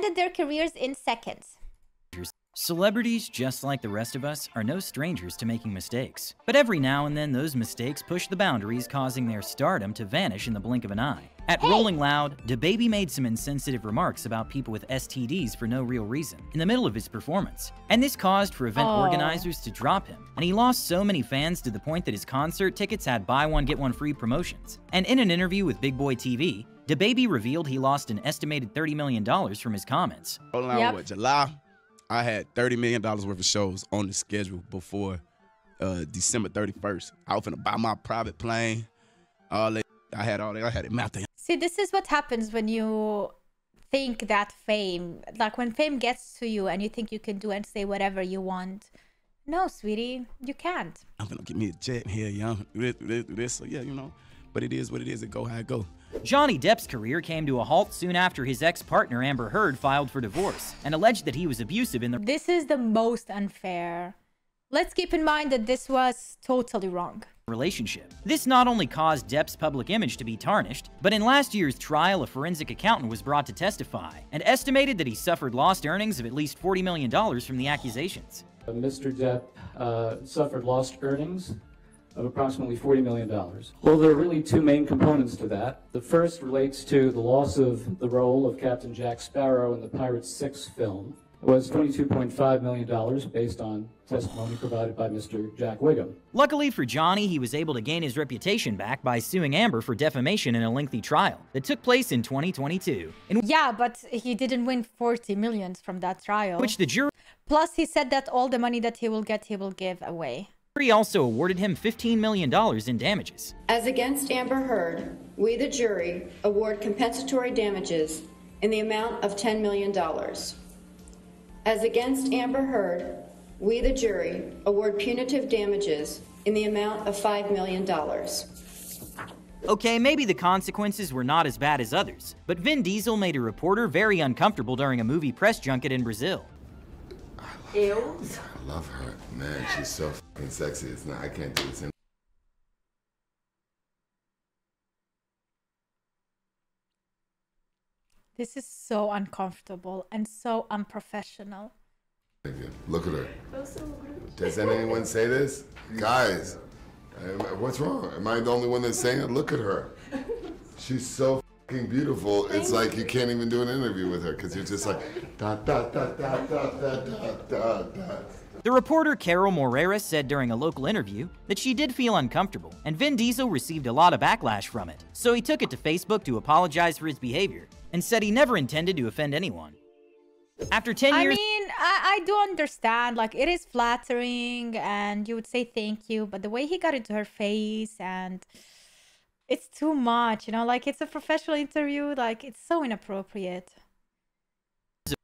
ended their careers in seconds. Celebrities, just like the rest of us, are no strangers to making mistakes. But every now and then, those mistakes push the boundaries, causing their stardom to vanish in the blink of an eye. At Rolling Loud, DaBaby made some insensitive remarks about people with STDs for no real reason in the middle of his performance. And this caused for event organizers to drop him. And he lost so many fans to the point that his concert tickets had buy one, get one free promotions. And in an interview with Big Boy TV, DaBaby revealed he lost an estimated $30 million from his comments. Rolling Loud, what, July? I had $30 million worth of shows on the schedule before December 31st. I was finna buy my private plane. All that. I had all that. I had it mapped out. See, this is what happens when you think that fame, like when fame gets to you and you think you can do and say whatever you want. No, sweetie, you can't. I'm gonna give me a jet here, young. This, so yeah, you know. But it is what it is. It go how it go. Johnny Depp's career came to a halt soon after his ex-partner Amber Heard filed for divorce and alleged that he was abusive in the This is the most unfair. Let's keep in mind that this was totally wrong. Relationship. This not only caused Depp's public image to be tarnished, but in last year's trial, a forensic accountant was brought to testify and estimated that he suffered lost earnings of at least $40 million from the accusations. Mr. Depp suffered lost earnings of approximately $40 million. Well, there are really two main components to that. The first relates to the loss of the role of Captain Jack Sparrow in the Pirates 6 film. It was $22.5 million based on testimony provided by Mr. Jack Wiggum. Luckily for Johnny, he was able to gain his reputation back by suing Amber for defamation in a lengthy trial that took place in 2022. Yeah, but he didn't win $40 million from that trial. Which the jury... Plus, he said that all the money that he will get, he will give away. Jury also awarded him $15 million in damages. As against Amber Heard, we, the jury, award compensatory damages in the amount of $10 million. As against Amber Heard, we, the jury, award punitive damages in the amount of $5 million. Okay, maybe the consequences were not as bad as others, but Vin Diesel made a reporter very uncomfortable during a movie press junket in Brazil. I love her. Man, she's so fucking sexy. It's not, I can't do this. This is so uncomfortable and so unprofessional. Look at her. Does anyone say this? Guys, what's wrong? Am I the only one that's saying it? Look at her. She's so fucking beautiful. It's like you can't even do an interview with her because you're just like, da, da, da, da, da, da, da, da, da. The reporter Carol Moreira said during a local interview that she did feel uncomfortable, and Vin Diesel received a lot of backlash from it. So he took it to Facebook to apologize for his behavior, and said he never intended to offend anyone. After 10 years... I mean, I do understand, like, it is flattering, and you would say thank you, but the way he got into her face, and it's too much, you know, like, it's a professional interview, like, it's so inappropriate.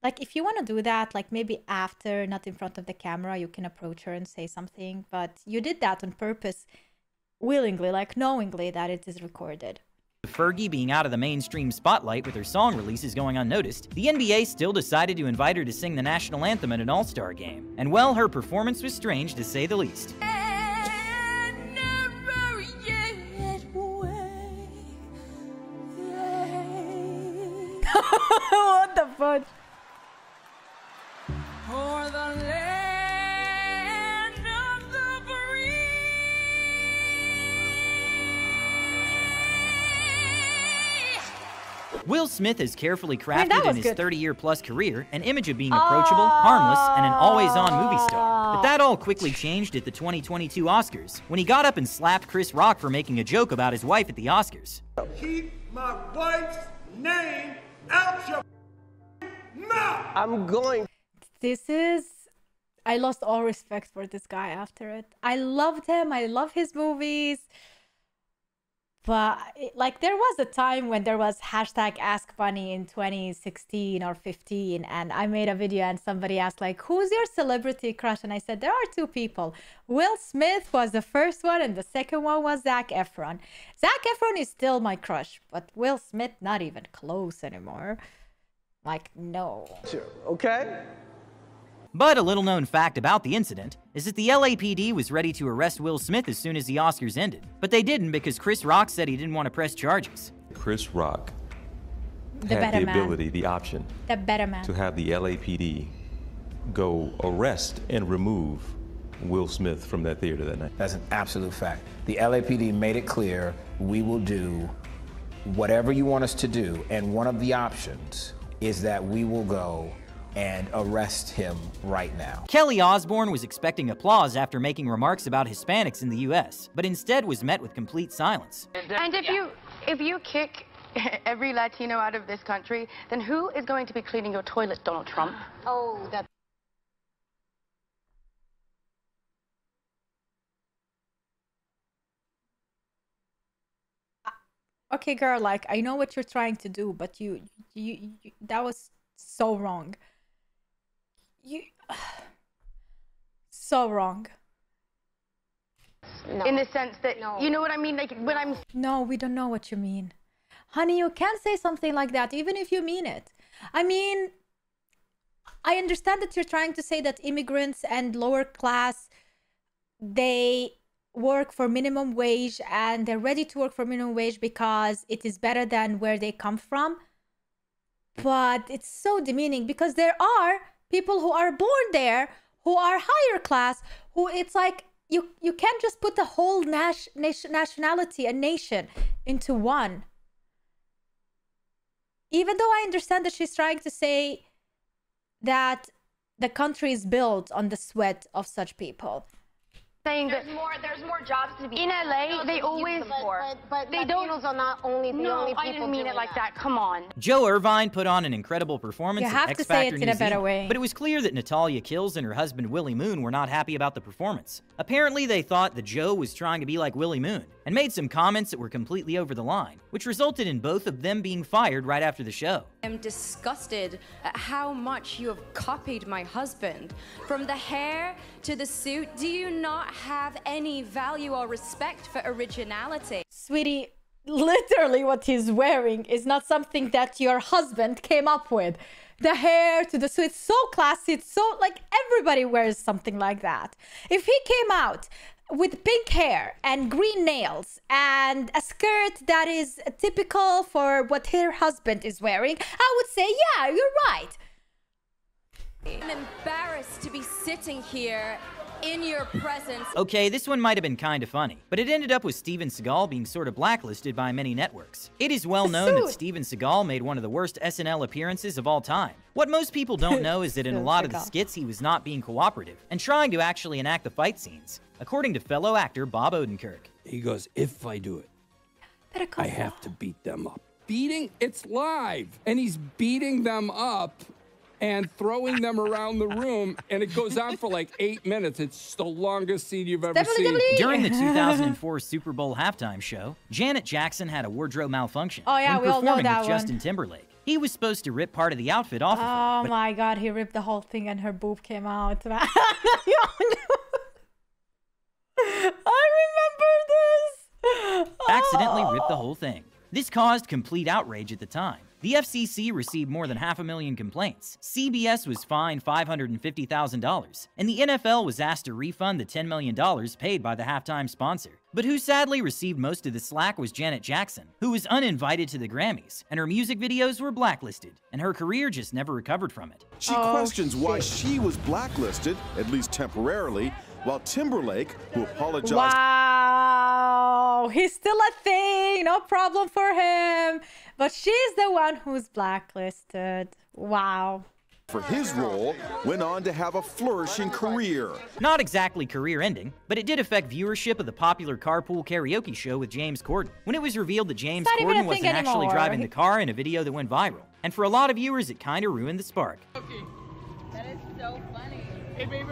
Like, if you want to do that, like, maybe after, not in front of the camera, you can approach her and say something, but you did that on purpose, willingly, like, knowingly that it is recorded. Fergie being out of the mainstream spotlight with her song releases going unnoticed, the NBA still decided to invite her to sing the national anthem at an all-star game. And well, her performance was strange to say the least. What the fuck? For the land of the free. Will Smith has carefully crafted in his 30-year-plus career an image of being approachable, harmless, and an always-on movie star. But that all quickly changed at the 2022 Oscars, when he got up and slapped Chris Rock for making a joke about his wife at the Oscars. Keep my wife's name out your mouth. I'm going. This is... I lost all respect for this guy after it. I loved him. I love his movies. But, like, there was a time when there was hashtag Ask Bunny in 2016 or 15. And I made a video and somebody asked, like, who's your celebrity crush? And I said, there are two people. Will Smith was the first one and the second one was Zac Efron. Zac Efron is still my crush. But Will Smith, not even close anymore. Like, no. Okay. But a little-known fact about the incident is that the LAPD was ready to arrest Will Smith as soon as the Oscars ended. But they didn't because Chris Rock said he didn't want to press charges. Chris Rock The had better the man. ability, the option The better man. to have the LAPD go arrest and remove Will Smith from that theater that night. That's an absolute fact. The LAPD made it clear we will do whatever you want us to do, and one of the options is that we will go and arrest him right now. Kelly Osbourne was expecting applause after making remarks about Hispanics in the US, but instead was met with complete silence. And if you kick every Latino out of this country, then who is going to be cleaning your toilet, Donald Trump? Oh, that. Okay, girl, like, I know what you're trying to do, but you that was so wrong. So wrong. No. In the sense that, you know what I mean? Like, when I'm... No, we don't know what you mean. Honey, you can't say something like that, even if you mean it. I mean, I understand that you're trying to say that immigrants and lower class, they work for minimum wage and they're ready to work for minimum wage because it is better than where they come from. But it's so demeaning because there are people who are born there, who are higher class, who it's like, you can't just put the whole nationality, a nation, into one. Even though I understand that she's trying to say that the country is built on the sweat of such people. Saying there's more jobs to be in LA. They always but they Latinos don't are not only the only people. I didn't mean it like that. Come on. Joe Irvine put on an incredible performance You at have X to say Factor it New in a better Zealand, way. but it was clear that Natalia Kills and her husband Willie Moon were not happy about the performance. Apparently, they thought that Joe was trying to be like Willie Moon and made some comments that were completely over the line, which resulted in both of them being fired right after the show. I'm disgusted at how much you have copied my husband. From the hair to the suit, do you not have any value or respect for originality? Sweetie, literally what he's wearing is not something that your husband came up with. The hair to the suit, it's so classy, it's so, like, everybody wears something like that. If he came out with pink hair and green nails and a skirt that is typical for what her husband is wearing, I would say, yeah, you're right. I'm embarrassed to be sitting here in your presence. Okay, this one might have been kind of funny, but it ended up with Steven Seagal being sort of blacklisted by many networks. It is well known that Steven Seagal made one of the worst SNL appearances of all time. What most people don't know is that in a lot of the skits he was not being cooperative and trying to actually enact the fight scenes, according to fellow actor Bob Odenkirk. He goes, if I do it, I have to beat them up. Beating? It's live. And he's beating them up and throwing them around the room, and it goes on for like 8 minutes. It's the longest scene you've ever seen. During the 2004 Super Bowl halftime show, Janet Jackson had a wardrobe malfunction Oh yeah, when we all know performing that with one. Justin Timberlake. He was supposed to rip part of the outfit off of her, Oh but my god, he ripped the whole thing and her boob came out. I remember this. accidentally ripped the whole thing. This caused complete outrage at the time. The FCC received more than 500,000 complaints. CBS was fined $550,000, and the NFL was asked to refund the $10 million paid by the halftime sponsor. But who sadly received most of the slack was Janet Jackson, who was uninvited to the Grammys, and her music videos were blacklisted, and her career just never recovered from it. She questions why she was blacklisted, at least temporarily, while Timberlake, who apologized... Wow, he's still a thing, no problem for him. But she's the one who's blacklisted. Wow. For his role, went on to have a flourishing career. Not exactly career-ending, but it did affect viewership of the popular carpool karaoke show with James Corden, when it was revealed that James not even a Corden wasn't thing actually anymore. driving the car in a video that went viral. And for a lot of viewers, it kind of ruined the spark. That is so funny. Hey, baby.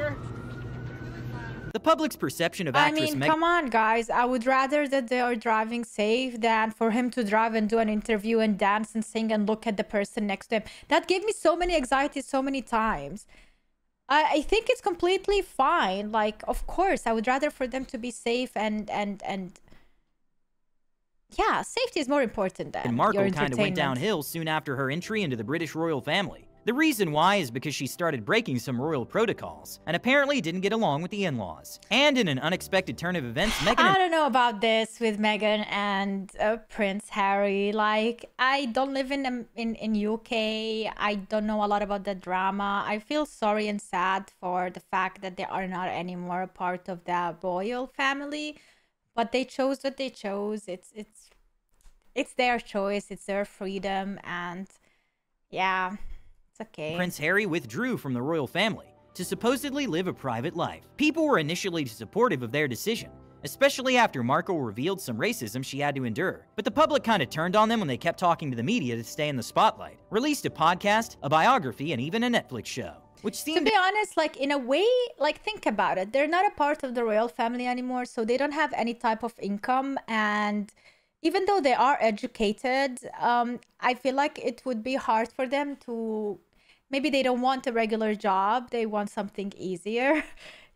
The public's perception of I actress mean, come on, guys. I would rather that they are driving safe than for him to drive and do an interview and dance and sing and look at the person next to him. That gave me so many anxieties so many times. I think it's completely fine. Like, of course, I would rather for them to be safe and yeah, safety is more important than And your Markle kind of went entertainment. downhill soon after her entry into the British royal family. The reason why is because she started breaking some royal protocols, and apparently didn't get along with the in-laws. And in an unexpected turn of events, Meghan... I don't know about this with Meghan and Prince Harry. Like, I don't live in UK. I don't know a lot about the drama. I feel sorry and sad for the fact that they are not anymore a part of the royal family. But they chose what they chose. It's their choice. It's their freedom. And yeah, it's okay. Prince Harry withdrew from the royal family to supposedly live a private life. People were initially supportive of their decision, especially after Markle revealed some racism she had to endure. But the public kind of turned on them when they kept talking to the media to stay in the spotlight, released a podcast, a biography, and even a Netflix show. Which seemed to be honest, like, in a way, like, think about it. They're not a part of the royal family anymore, so they don't have any type of income. And even though they are educated, I feel like it would be hard for them to... Maybe they don't want a regular job. They want something easier,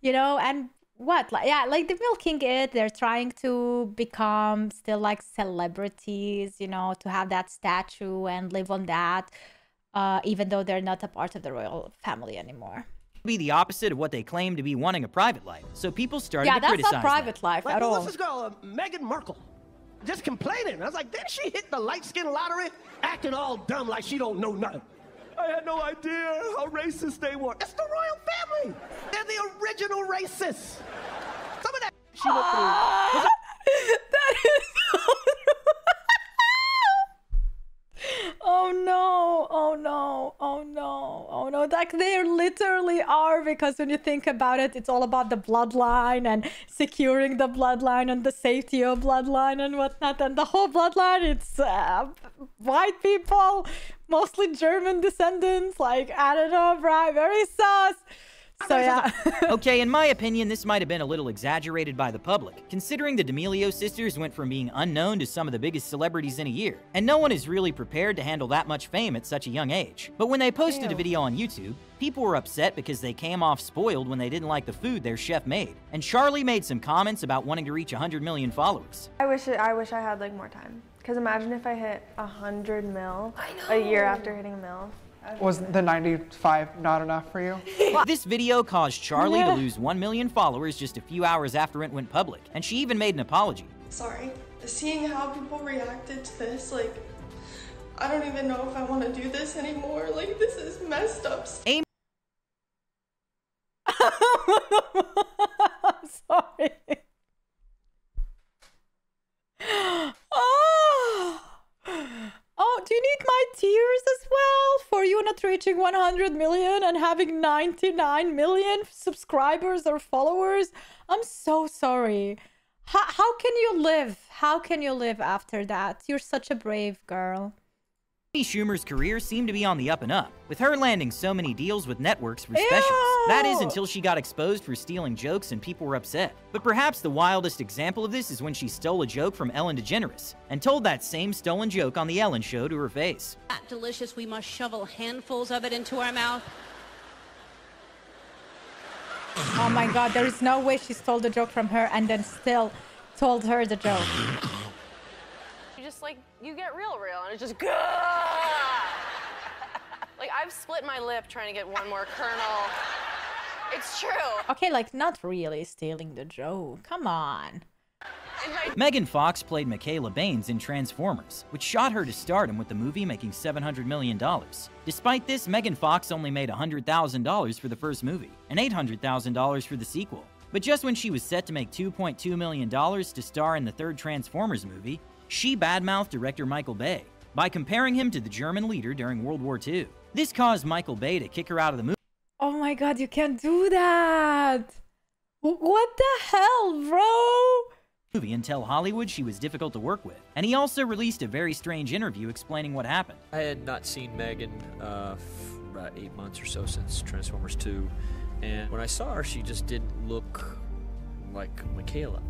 you know? And what? Like, yeah, like, they're milking it. They're trying to become still, like, celebrities, you know, to have that statue and live on that. Even though they're not a part of the royal family anymore. Be the opposite of what they claim to be wanting a private life. So people started to criticize that's not private life like, at all. What's this girl, Meghan Markle? Just complaining. I was like, didn't she hit the light-skin lottery? Acting all dumb like she don't know nothing. I had no idea how racist they were. It's the royal family. They're the original racists. Some of that she went through. That is so Oh no, oh no, oh no, oh no. Like, they literally are, because when you think about it, it's all about the bloodline and securing the bloodline and the safety of bloodline and whatnot. And the whole bloodline, it's white people, mostly German descendants. Like, I don't know, right? Very sus. So yeah. Okay, in my opinion, this might have been a little exaggerated by the public, considering the D'Amelio sisters went from being unknown to some of the biggest celebrities in a year, and no one is really prepared to handle that much fame at such a young age. But when they posted a video on YouTube, people were upset because they came off spoiled when they didn't like the food their chef made, and Charlie made some comments about wanting to reach 100 million followers. I wish I had, like, more time, because imagine if I hit 100 mil a year after hitting a mil. Was the 95 not enough for you? This video caused Charlie to lose 1 million followers just a few hours after it went public, and she even made an apology. Sorry. Seeing how people reacted to this, like, I don't even know if I want to do this anymore. Like, this is messed up. I'm sorry. Oh, do you need my tears as well for you not reaching 100 million and having 99 million subscribers or followers? I'm so sorry. How can you live? How can you live after that? You're such a brave girl. Amy Schumer's career seemed to be on the up and up, with her landing so many deals with networks for specials. That is until she got exposed for stealing jokes and people were upset. But perhaps the wildest example of this is when she stole a joke from Ellen DeGeneres and told that same stolen joke on The Ellen Show to her face. That delicious, we must shovel handfuls of it into our mouth. Oh my god, there is no way she stole the joke from her and then still told her the joke. You just, like, you get real, and it's just like, I've split my lip trying to get one more kernel. It's true. Okay, like, not really stealing the joke. Come on. Megan Fox played Michaela Baines in Transformers, which shot her to stardom with the movie making $700 million. Despite this, Megan Fox only made $100,000 for the first movie, and $800,000 for the sequel. But just when she was set to make $2.2 million to star in the third Transformers movie, she badmouthed director Michael Bay by comparing him to the German leader during World War II. This caused Michael Bay to kick her out of the movie. Oh my god, you can't do that! What the hell, bro? And tell Hollywood she was difficult to work with. And he also released a very strange interview explaining what happened. I had not seen Megan for about 8 months or so since Transformers 2. And when I saw her, she just didn't look like Michaela.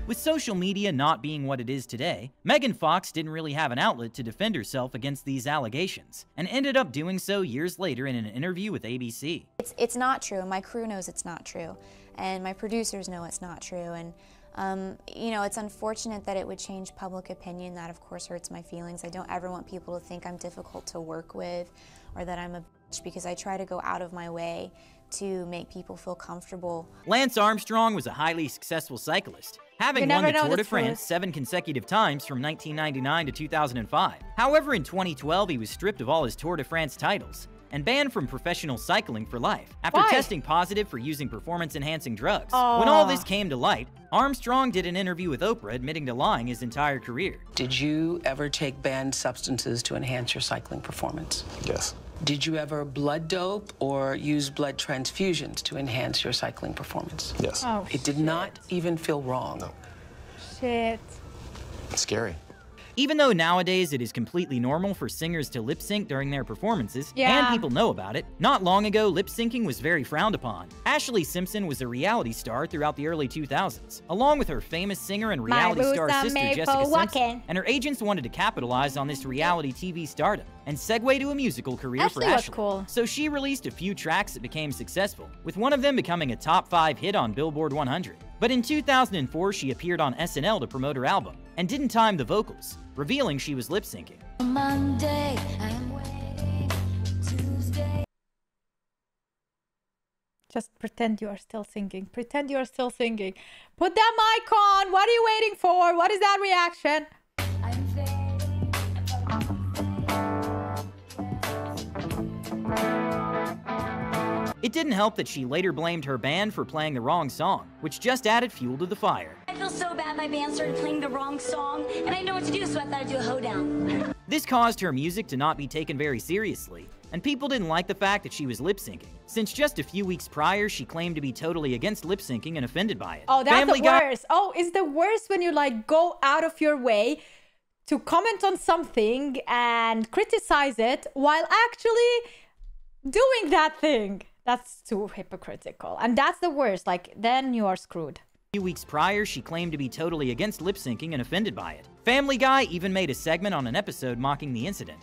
With social media not being what it is today, Megan Fox didn't really have an outlet to defend herself against these allegations, and ended up doing so years later in an interview with ABC. It's not true. My crew knows it's not true, and my producers know it's not true, and You know, it's unfortunate that it would change public opinion. That, of course, hurts my feelings. I don't ever want people to think I'm difficult to work with or that I'm a bitch, because I try to go out of my way to make people feel comfortable. Lance Armstrong was a highly successful cyclist, having won the Tour de France 7 consecutive times from 1999 to 2005. However, in 2012, he was stripped of all his Tour de France titles and banned from professional cycling for life after testing positive for using performance-enhancing drugs. When all this came to light, Armstrong did an interview with Oprah admitting to lying his entire career. Did you ever take banned substances to enhance your cycling performance? Yes. Did you ever blood dope or use blood transfusions to enhance your cycling performance? Yes. Oh, it did not even feel wrong. No. Shit. It's scary. Even though nowadays it is completely normal for singers to lip sync during their performances, and people know about it, not long ago lip syncing was very frowned upon. Ashlee Simpson was a reality star throughout the early 2000s, along with her famous singer and reality star sister Jessica Simpson, and her agents wanted to capitalize on this reality TV stardom and segue to a musical career for Ashlee. Cool. So she released a few tracks that became successful, with one of them becoming a top 5 hit on Billboard 100. But in 2004, she appeared on SNL to promote her album, and didn't time the vocals, revealing she was lip-syncing. Monday, I'm waiting. Tuesday. Just pretend you are still singing. Pretend you are still singing. Put that mic on. What are you waiting for? What is that reaction? It didn't help that she later blamed her band for playing the wrong song, which just added fuel to the fire. I feel so bad my band started playing the wrong song, and I didn't know what to do, so I thought I'd do a hoedown. This caused her music to not be taken very seriously, and people didn't like the fact that she was lip-syncing, since just a few weeks prior she claimed to be totally against lip-syncing and offended by it. Oh, that's the worst. Oh, it's the worst when you like go out of your way to comment on something and criticize it while actually doing that thing. That's too hypocritical. And that's the worst. Like, then you are screwed. A few weeks prior, she claimed to be totally against lip-syncing and offended by it. Family Guy even made a segment on an episode mocking the incident.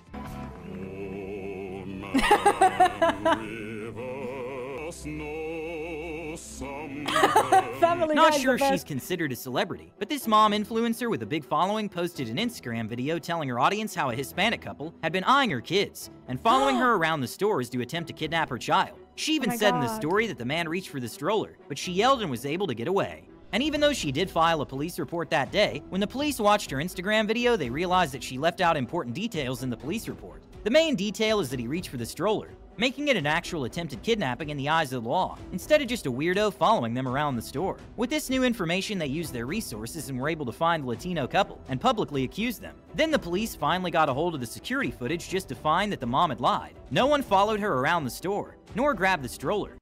Not sure she's considered a celebrity, but this mom influencer with a big following posted an Instagram video telling her audience how a Hispanic couple had been eyeing her kids and following her around the stores to attempt to kidnap her child. She even said in the story that the man reached for the stroller, but she yelled and was able to get away. And even though she did file a police report that day, when the police watched her Instagram video, they realized that she left out important details in the police report. The main detail is that he reached for the stroller, making it an actual attempted kidnapping in the eyes of the law, instead of just a weirdo following them around the store. With this new information, they used their resources and were able to find the Latino couple and publicly accuse them. Then the police finally got a hold of the security footage just to find that the mom had lied. No one followed her around the store, nor grabbed the stroller.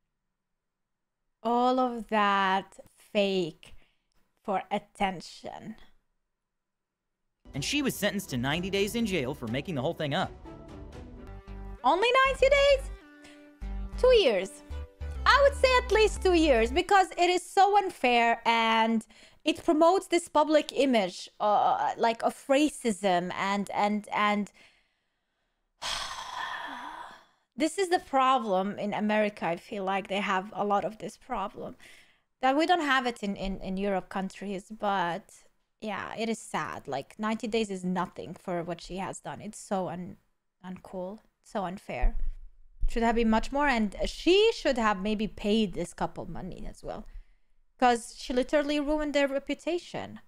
All of that fake for attention. And she was sentenced to 90 days in jail for making the whole thing up. Only 90 days? 2 years. I would say at least 2 years, because it is so unfair and it promotes this public image like of racism and this is the problem in America. I feel like they have a lot of this problem that we don't have it in Europe countries, but yeah, it is sad. Like 90 days is nothing for what she has done. It's so uncool. So unfair. Should have been much more, and she should have maybe paid this couple money as well, because she literally ruined their reputation.